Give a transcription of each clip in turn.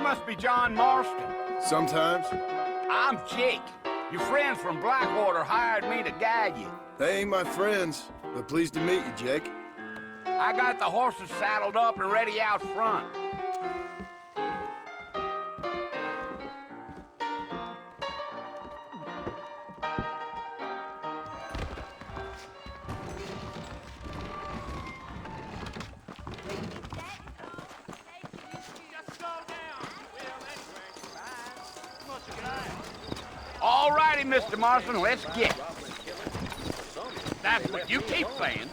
must be John Marston. Sometimes. I'm Jake. Your friends from Blackwater hired me to guide you. They ain't my friends, but pleased to meet you, Jake. I got the horses saddled up and ready out front. All righty, Mr. Marston, let's get. That's what you keep saying.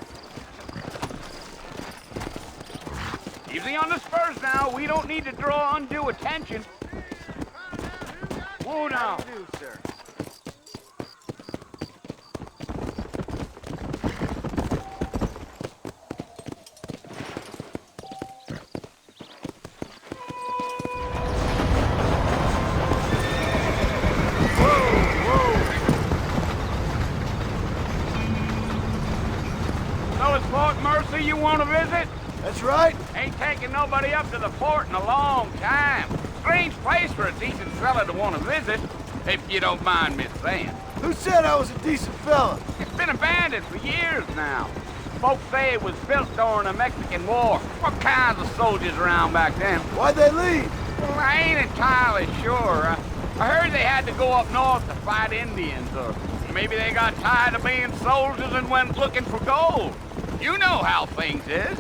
Easy on the spurs now. We don't need to draw undue attention. Whoa now. So it's Fort Mercy you want to visit? That's right. Ain't taking nobody up to the fort in a long time. Strange place for a decent fella to want to visit, if you don't mind me saying. Who said I was a decent fella? It's been abandoned for years now. Folks say it was built during the Mexican War. What kinds of soldiers around back then? Why'd they leave? Well, I ain't entirely sure. I heard they had to go up north to fight Indians, or maybe they got tired of being soldiers and went looking for gold. You know how things is.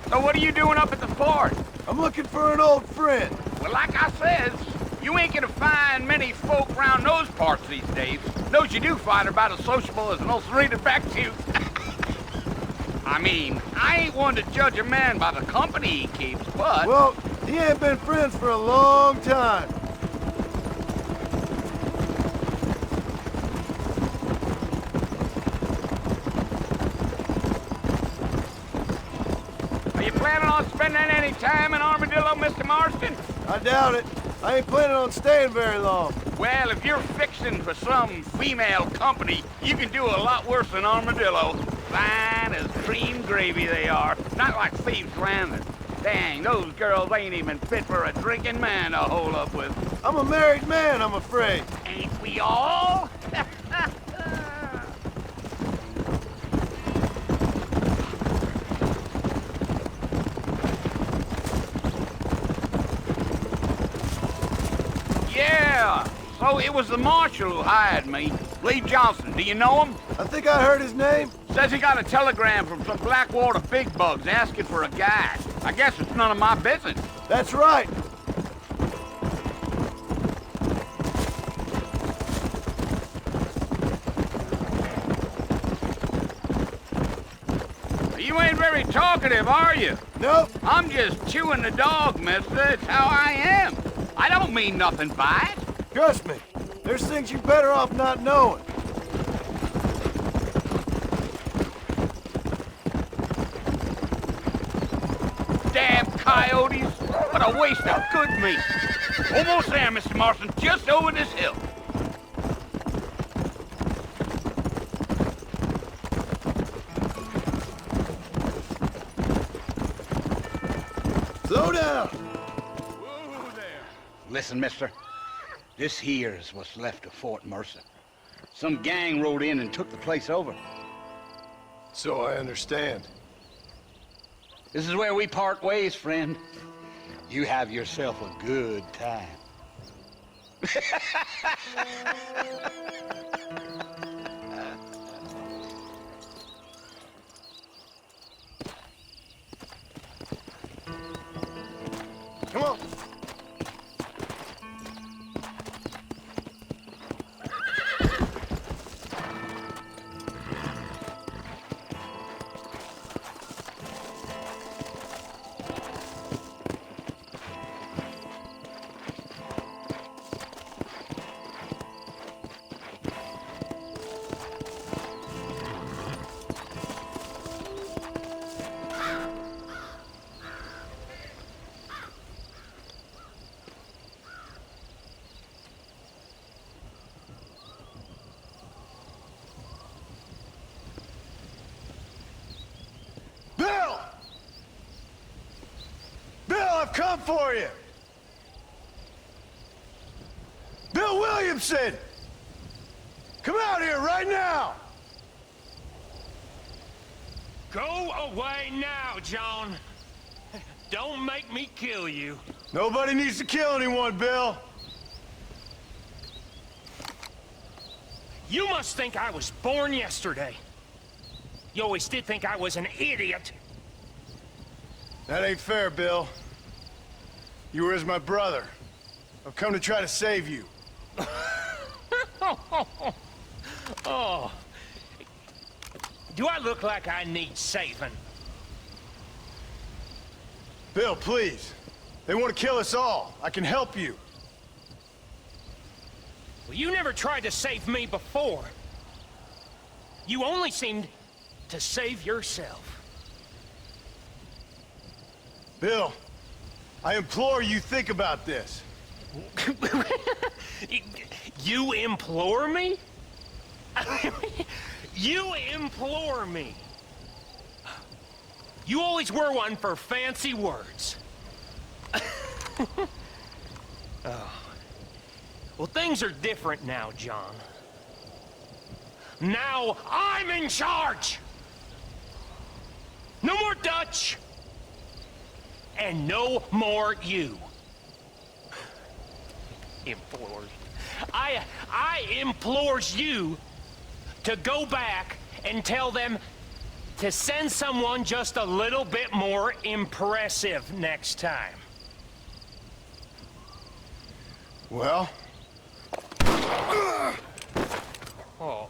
So what are you doing up at the fort? I'm looking for an old friend. Well, like I says, you ain't gonna find many folk around those parts these days. Those you do find are about as sociable as an old Serena Backtooth. I mean, I ain't one to judge a man by the company he keeps, but... Well, he ain't been friends for a long time. Are you planning on spending any time in Armadillo, Mr. Marston? I doubt it. I ain't planning on staying very long. Well, if you're fixing for some female company, you can do a lot worse than Armadillo. Fine as cream gravy they are. Not like Thieves Landing. Dang, those girls ain't even fit for a drinking man to hole up with. I'm a married man, I'm afraid. Ain't we all? Yeah, so it was the marshal who hired me. Lee Johnson, do you know him? I think I heard his name. Says he got a telegram from some Blackwater big bugs asking for a guide. I guess it's none of my business. That's right. You ain't very talkative, are you? Nope. I'm just chewing the dog, mister. It's how I am. I don't mean nothing by it. Trust me. There's things you're better off not knowing. Damn coyotes. What a waste of good meat. Almost there, Mr. Marston. Just over this hill. Slow down. Whoa there. Listen, mister. This here is what's left of Fort Mercer. Some gang rode in and took the place over. So I understand. This is where we part ways, friend. You have yourself a good time. Come on. Bill! Bill, I've come for you! Williamson! Come out here right now! Go away now, John. Don't make me kill you. Nobody needs to kill anyone, Bill. You must think I was born yesterday. You always did think I was an idiot. That ain't fair, Bill. You were as my brother. I've come to try to save you. Oh. Do I look like I need saving? Bill, please. They want to kill us all. I can help you. Well, you never tried to save me before. You only seemed to save yourself. Bill, I implore you think about this. You implore me? You implore me. You always were one for fancy words. Oh. Well, things are different now, John. Now I'm in charge! No more Dutch! And no more you. Implores. I implores you to go back and tell them to send someone just a little bit more impressive next time. Well? Oh.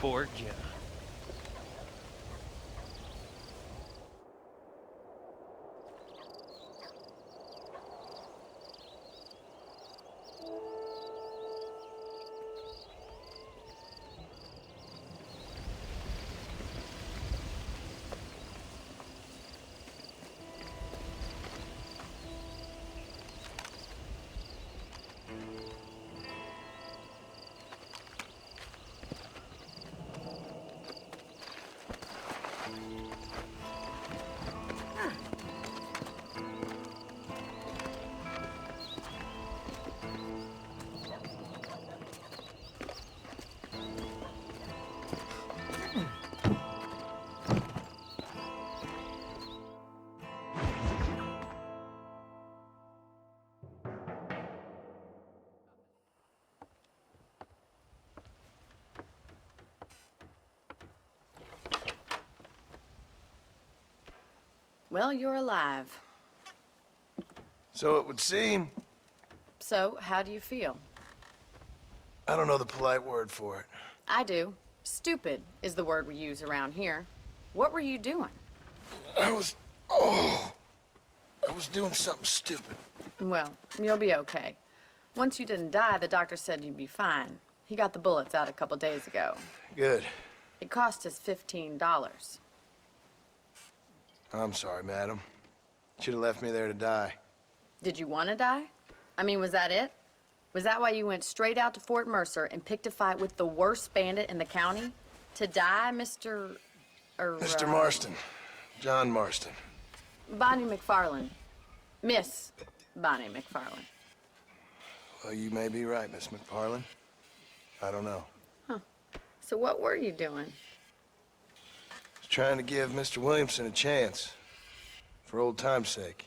Poor John. Well, you're alive. So it would seem. So, how do you feel? I don't know the polite word for it. I do. Stupid is the word we use around here. What were you doing? I was doing something stupid. Well, you'll be okay. Once you didn't die, the doctor said you'd be fine. He got the bullets out a couple days ago. Good. It cost us $15. I'm sorry, madam. Should have left me there to die. Did you want to die? I mean, was that it? Was that why you went straight out to Fort Mercer and picked a fight with the worst bandit in the county? To die, Mr. Mr. Marston. John Marston. Bonnie McFarland. Miss Bonnie McFarland. Well, you may be right, Miss McFarland. I don't know. So what were you doing? Trying to give Mr. Williamson a chance. For old time's sake.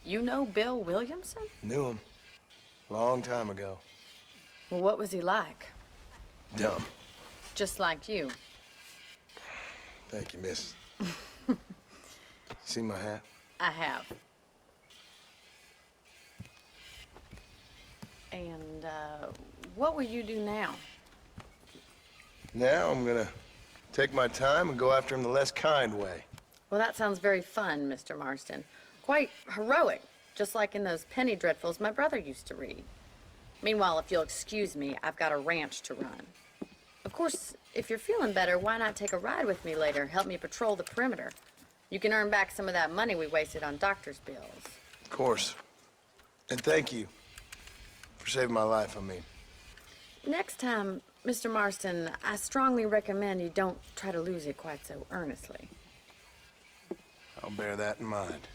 You know Bill Williamson? Knew him. Long time ago. Well, what was he like? Dumb. Just like you. Thank you, miss. See my hat? I have. And, what will you do now? Now I'm gonna take my time and go after him the less kind way. Well, that sounds very fun, Mr. Marston. Quite heroic, just like in those penny dreadfuls my brother used to read. Meanwhile, if you'll excuse me, I've got a ranch to run. Of course, if you're feeling better, why not take a ride with me later? Help me patrol the perimeter. You can earn back some of that money we wasted on doctor's bills. Of course. And thank you for saving my life, I mean. Next time, Mr. Marston, I strongly recommend you don't try to lose it quite so earnestly. I'll bear that in mind.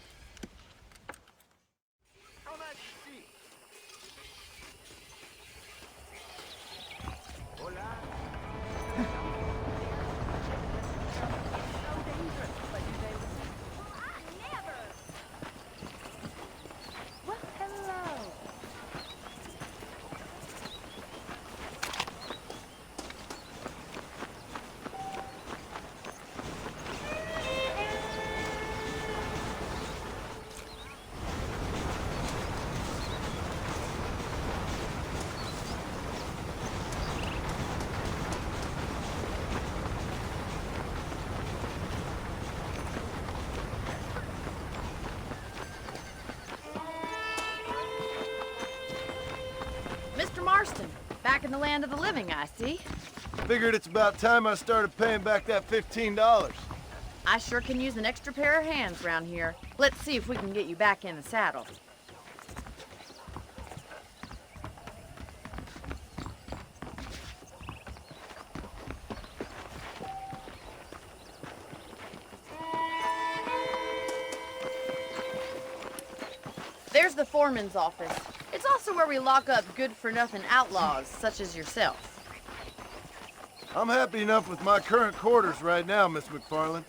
Back in the land of the living, I see. Figured it's about time I started paying back that $15. I sure can use an extra pair of hands around here. Let's see if we can get you back in the saddle. There's the foreman's office. It's also where we lock up good-for-nothing outlaws, such as yourself. I'm happy enough with my current quarters right now, Miss McFarland.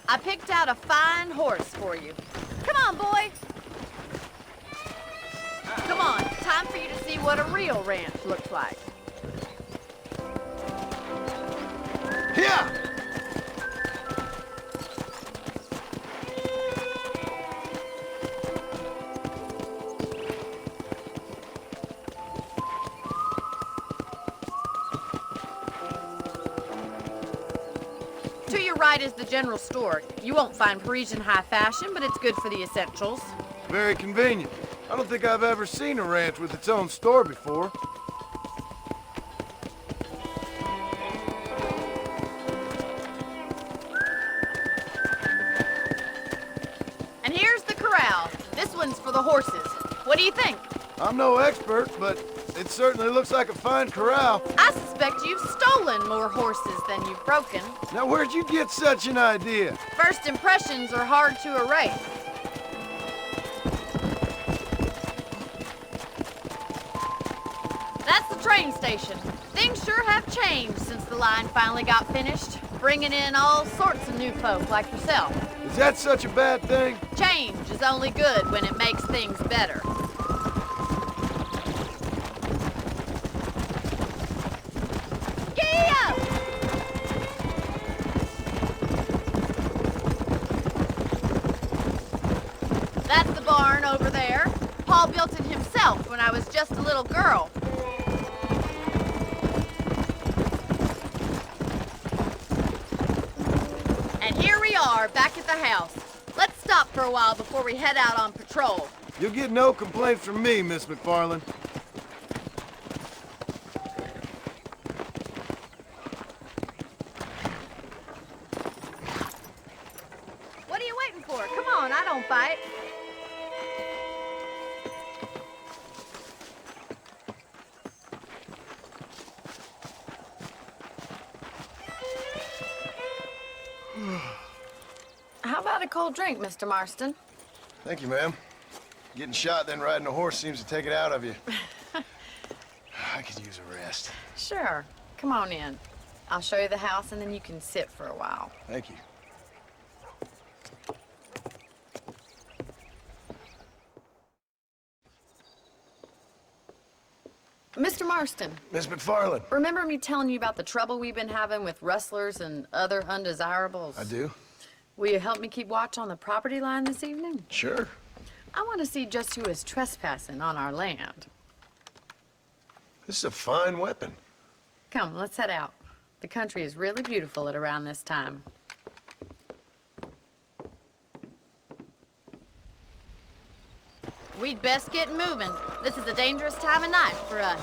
I picked out a fine horse for you. Come on, boy! Come on, time for you to see what a real ranch looks like. Yeah! To your right is the general store. You won't find Parisian high fashion, but it's good for the essentials. Very convenient. I don't think I've ever seen a ranch with its own store before. And here's the corral. This one's for the horses. What do you think? I'm no expert, but it certainly looks like a fine corral. I suspect you've stolen more horses than you've broken. Now, where'd you get such an idea? First impressions are hard to erase. That's the train station. Things sure have changed since the line finally got finished, bringing in all sorts of new folk like yourself. Is that such a bad thing? Change is only good when it makes things better. That's the barn over there. Paul built it himself when I was just a little girl. And here we are, back at the house. Let's stop for a while before we head out on patrol. You'll get no complaints from me, Miss McFarland. What are you waiting for? Come on, I don't bite. How about a cold drink, Mr. Marston? Thank you, ma'am. Getting shot then riding a horse seems to take it out of you. I could use a rest. Sure. Come on in. I'll show you the house and then you can sit for a while. Thank you. Mr. Marston, Miss McFarland. remember me telling you about the trouble we've been having with rustlers and other undesirables? I do? Will you help me keep watch on the property line this evening? Sure. I want to see just who is trespassing on our land. This is a fine weapon. Come, let's head out. The country is really beautiful at around this time. We'd best get moving. This is a dangerous time of night for us.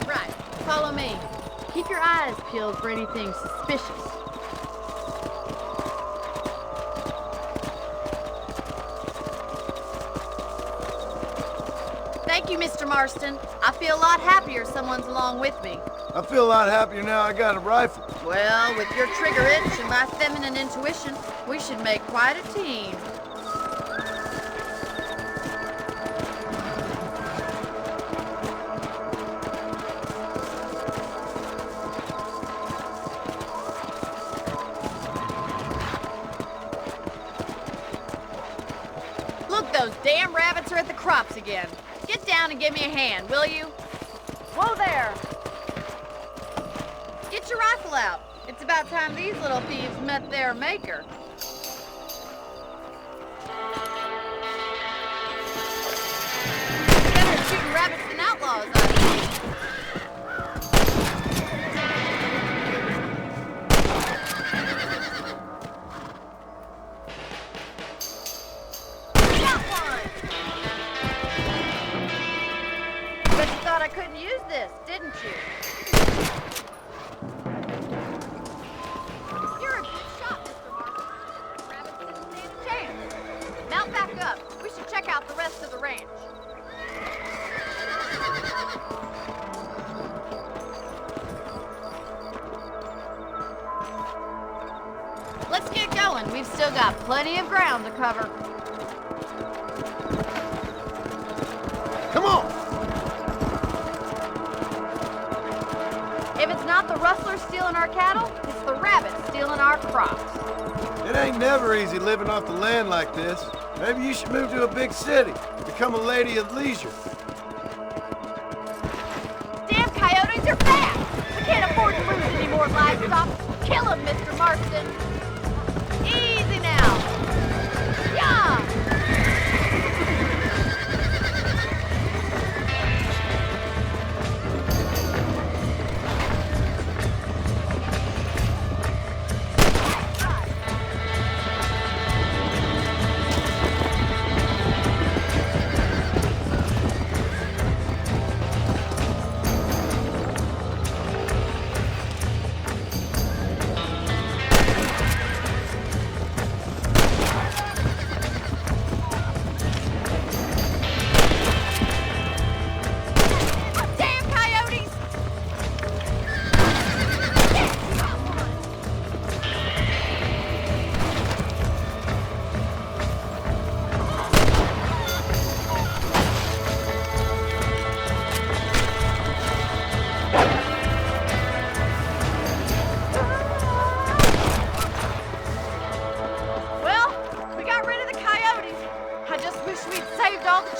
Right, follow me. Keep your eyes peeled for anything suspicious. Thank you, Mr. Marston. I feel a lot happier someone's along with me. I feel a lot happier now I got a rifle. Well, with your trigger itch and my feminine intuition, we should make quite a team. Look, those damn rabbits are at the crops again. Get down and give me a hand, will you? Whoa there! Get your rifle out. It's about time these little thieves met their maker. Better shooting rabbits than outlaws, I think. Let's get going. We've still got plenty of ground to cover. Come on! If it's not the rustlers stealing our cattle, it's the rabbits stealing our crops. It ain't never easy living off the land like this. Maybe you should move to a big city. Become a lady of leisure. Damn coyotes are bad! We can't afford to lose any more livestock. Kill them, Mr. Marston. Easy now. Yeah!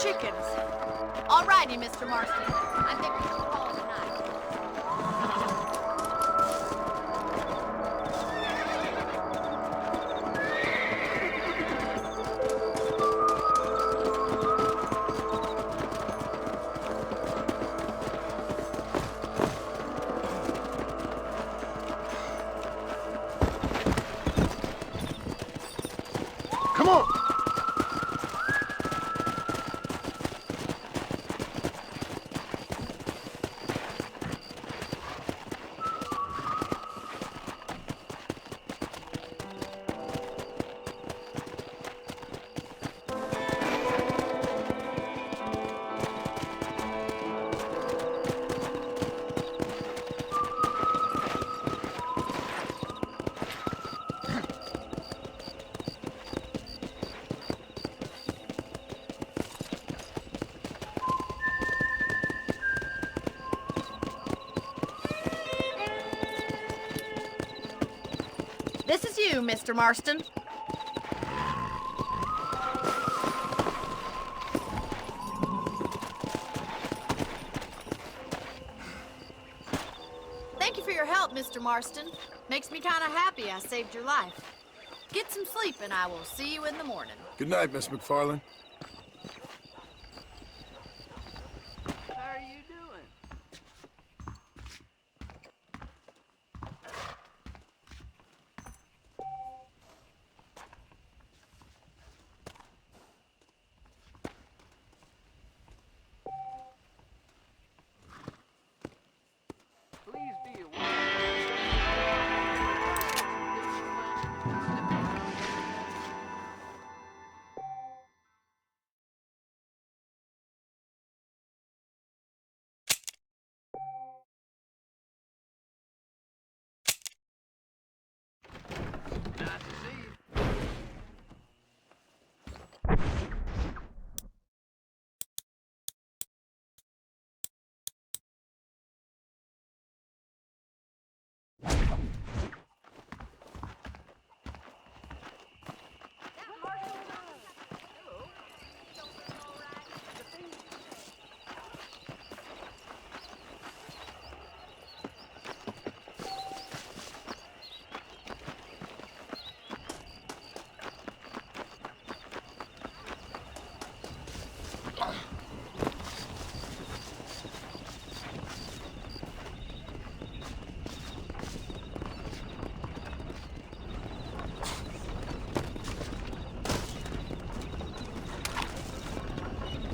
Chickens. All righty, Mr. Marston. I think we can call it a night. Come on! This is you, Mr. Marston. Thank you for your help, Mr. Marston. Makes me kind of happy I saved your life. Get some sleep and I will see you in the morning. Good night, Miss McFarland. How are you doing? Please be aware. Nice to see you.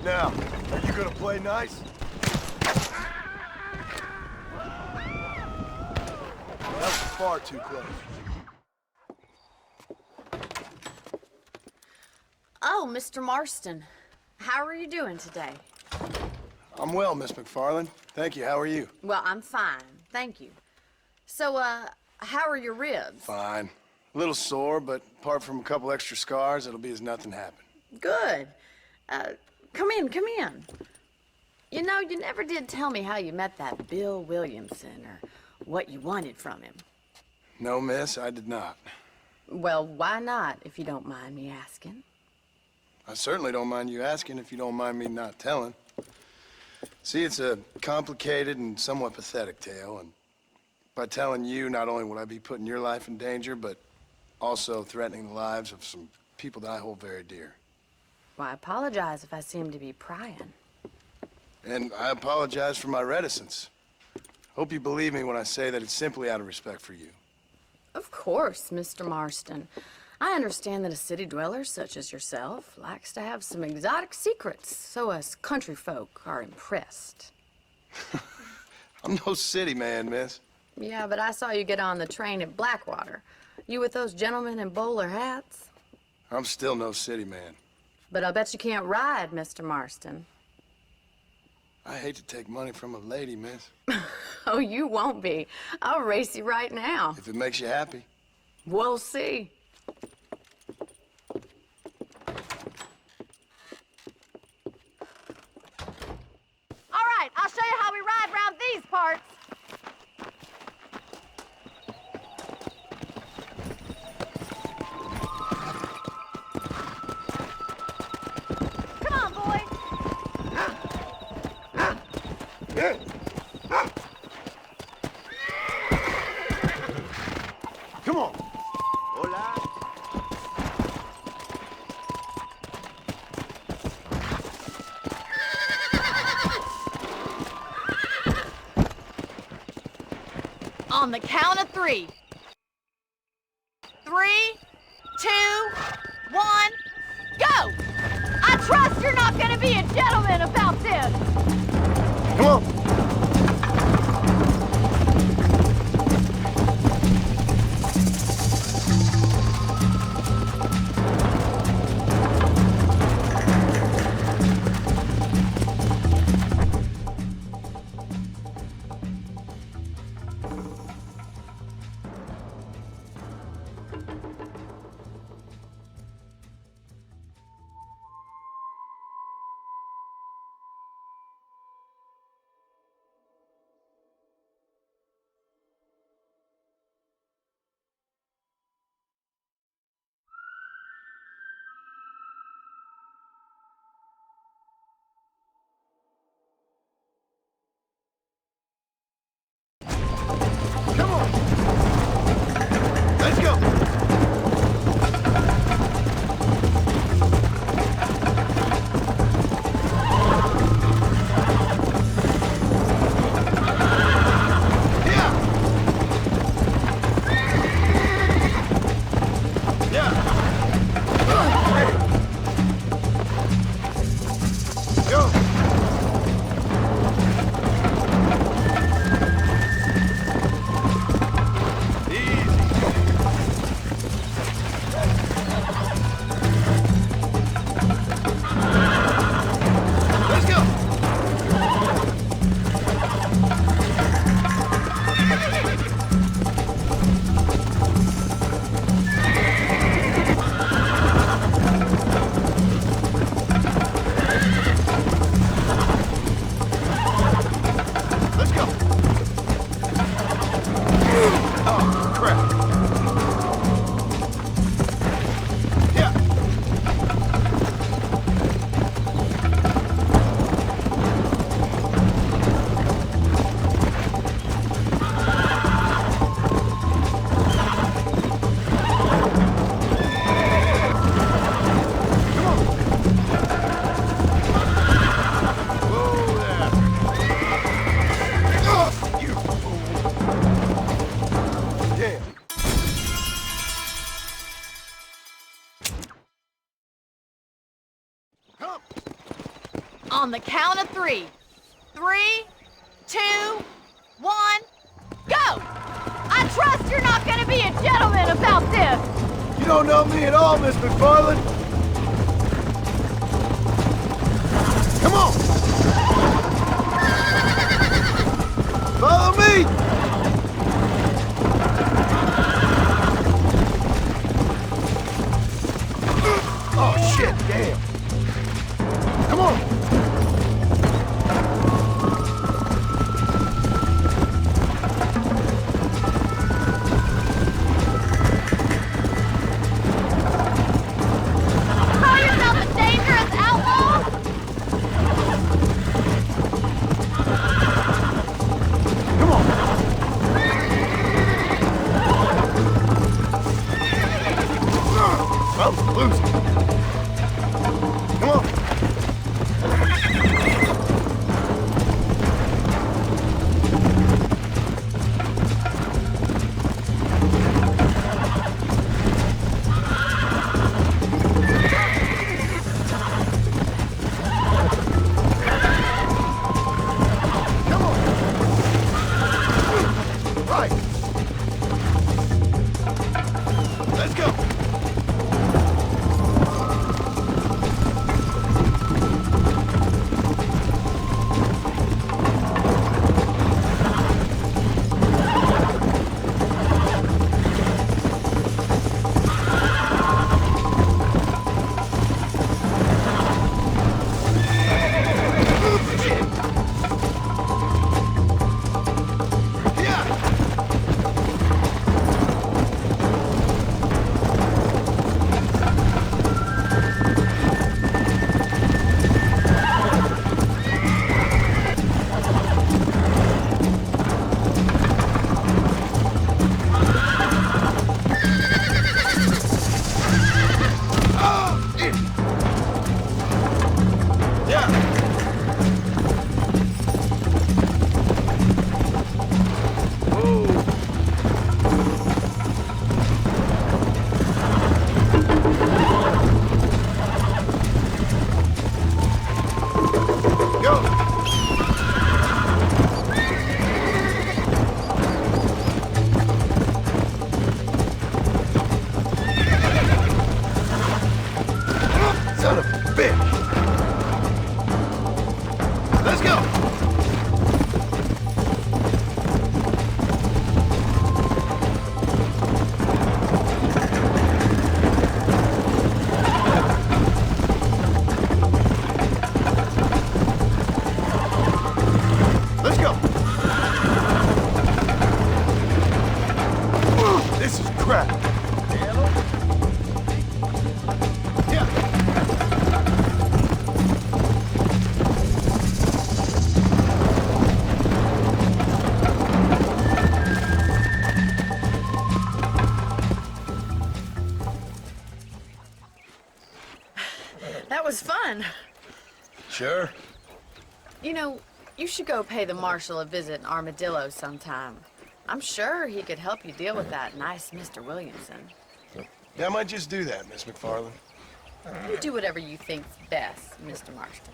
Now, are you gonna play nice? That was far too close. Oh, Mr. Marston. How are you doing today? I'm well, Miss McFarland. Thank you. How are you? Well, I'm fine. Thank you. So, how are your ribs? Fine. A little sore, but apart from a couple extra scars, it'll be as nothing happened. Good. Come in, come in. You know, you never did tell me how you met that Bill Williamson or what you wanted from him. No, miss, I did not. Well, why not, if you don't mind me asking? I certainly don't mind you asking if you don't mind me not telling. See, it's a complicated and somewhat pathetic tale, and by telling you, not only would I be putting your life in danger, but also threatening the lives of some people that I hold very dear. Well, I apologize if I seem to be prying. And I apologize for my reticence. Hope you believe me when I say that it's simply out of respect for you. Of course, Mr. Marston. I understand that a city dweller such as yourself likes to have some exotic secrets, so us country folk are impressed. I'm no city man, miss. Yeah, but I saw you get on the train at Blackwater. You with those gentlemen in bowler hats? I'm still no city man. But I bet you can't ride, Mr. Marston. I hate to take money from a lady, miss. Oh, you won't be. I'll race you right now. If it makes you happy. We'll see. All right, I'll show you how we ride around these parts. Come on, boys. Come on. Hola. On the count of 3. 3, 2, 1, go! I trust you're not gonna be a gentleman about this. Come on. Come on. Let's go. On the count of 3. 3, 2, 1, go! I trust you're not gonna be a gentleman about this. You don't know me at all, Miss McFarland. Come on. Follow me. This is crap. Yeah. That was fun. Sure. You know, you should go pay the marshal a visit in Armadillo sometime. I'm sure he could help you deal with that nice Mr. Williamson. Yeah, I might just do that, Miss McFarland. You do whatever you think's best, Mr. Marston.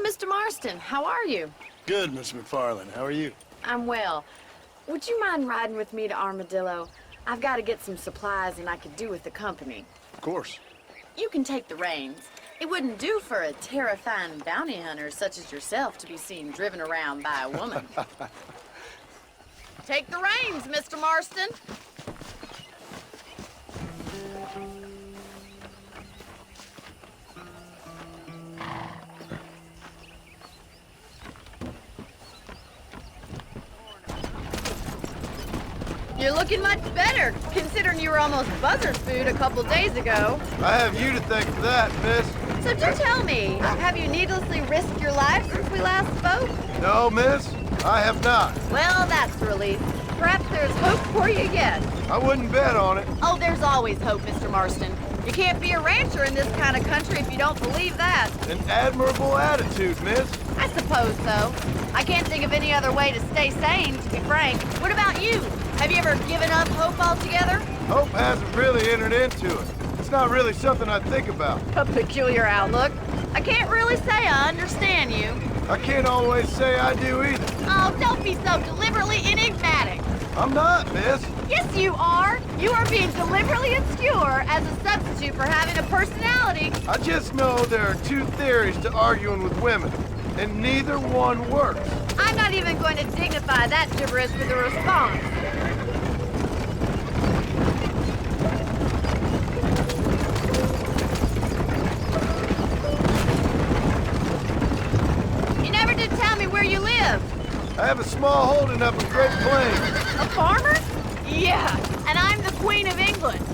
Mr. Marston, how are you? Good, Miss McFarland. How are you? I'm well. Would you mind riding with me to Armadillo? I've got to get some supplies and I could do with the company. Of course. You can take the reins. It wouldn't do for a terrifying bounty hunter such as yourself to be seen driven around by a woman. Take the reins, Mr. Marston. You're looking much better, considering you were almost buzzard food a couple days ago. I have you to thank for that, miss. So do tell me, have you needlessly risked your life since we last spoke? No, miss, I have not. Well, that's a relief. Perhaps there's hope for you yet. I wouldn't bet on it. Oh, there's always hope, Mr. Marston. You can't be a rancher in this kind of country if you don't believe that. An admirable attitude, miss. I suppose so. I can't think of any other way to stay sane, to be frank. What about you? Have you ever given up hope altogether? Hope hasn't really entered into it. It's not really something I think about. A peculiar outlook. I can't really say I understand you. I can't always say I do either. Oh, don't be so deliberately enigmatic. I'm not, miss. Yes, you are. You are being deliberately obscure as a substitute for having a personality. I just know there are two theories to arguing with women, and neither one works. I'm not even going to dignify that gibberish with a response. You never did tell me where you live. I have a small holding up in Great Plains. A farmer? Yeah, and I'm the Queen of England.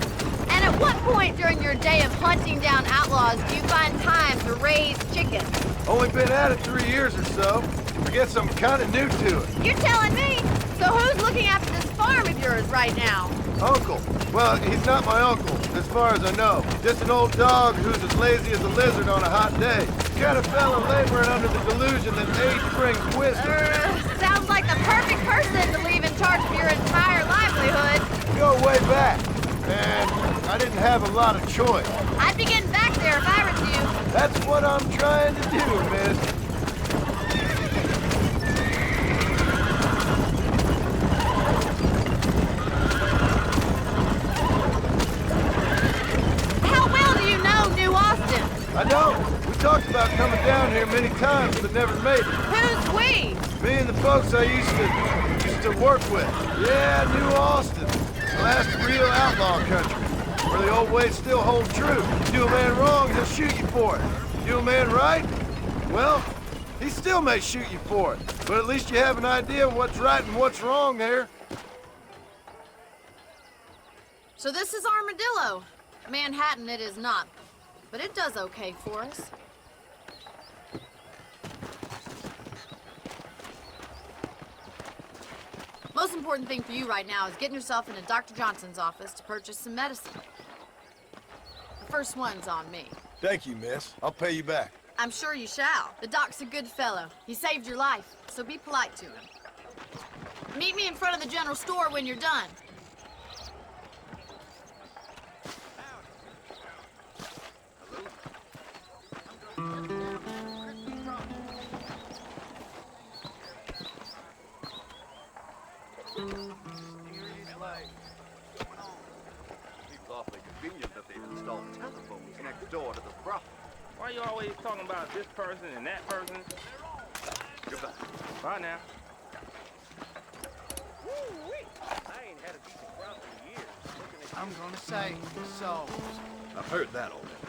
And at what point during your day of hunting down outlaws do you find time to raise chickens? Only been at it 3 years or so. I guess I'm kind of new to it. You're telling me? So who's looking after this farm of yours right now? Uncle. Well, he's not my uncle, as far as I know. Just an old dog who's as lazy as a lizard on a hot day. Kind of fella laboring under the delusion that age brings wisdom. Sounds like the perfect person to leave in charge of your entire livelihood. We go way back, and I didn't have a lot of choice. I'd be getting back there if I were you. That's what I'm trying to do, miss. I don't. We talked about coming down here many times, but never made it. Who's we? Me and the folks I used to work with. Yeah, New Austin. The last real outlaw country, where the old ways still hold true. You do a man wrong, he'll shoot you for it. You do a man right, well, he still may shoot you for it. But at least you have an idea of what's right and what's wrong there. So this is Armadillo. Manhattan it is not. But it does okay for us. Most important thing for you right now is getting yourself into Dr. Johnson's office to purchase some medicine. The first one's on me. Thank you, miss. I'll pay you back. I'm sure you shall. The doc's a good fellow. He saved your life, so be polite to him. Meet me in front of the general store when you're done. Seems awfully convenient that they've installed telephones next door to the brothel. Why you always talking about this person and that person? Goodbye. Bye now. I ain't had a decent brothel in years. I'm gonna say souls. I've heard that already.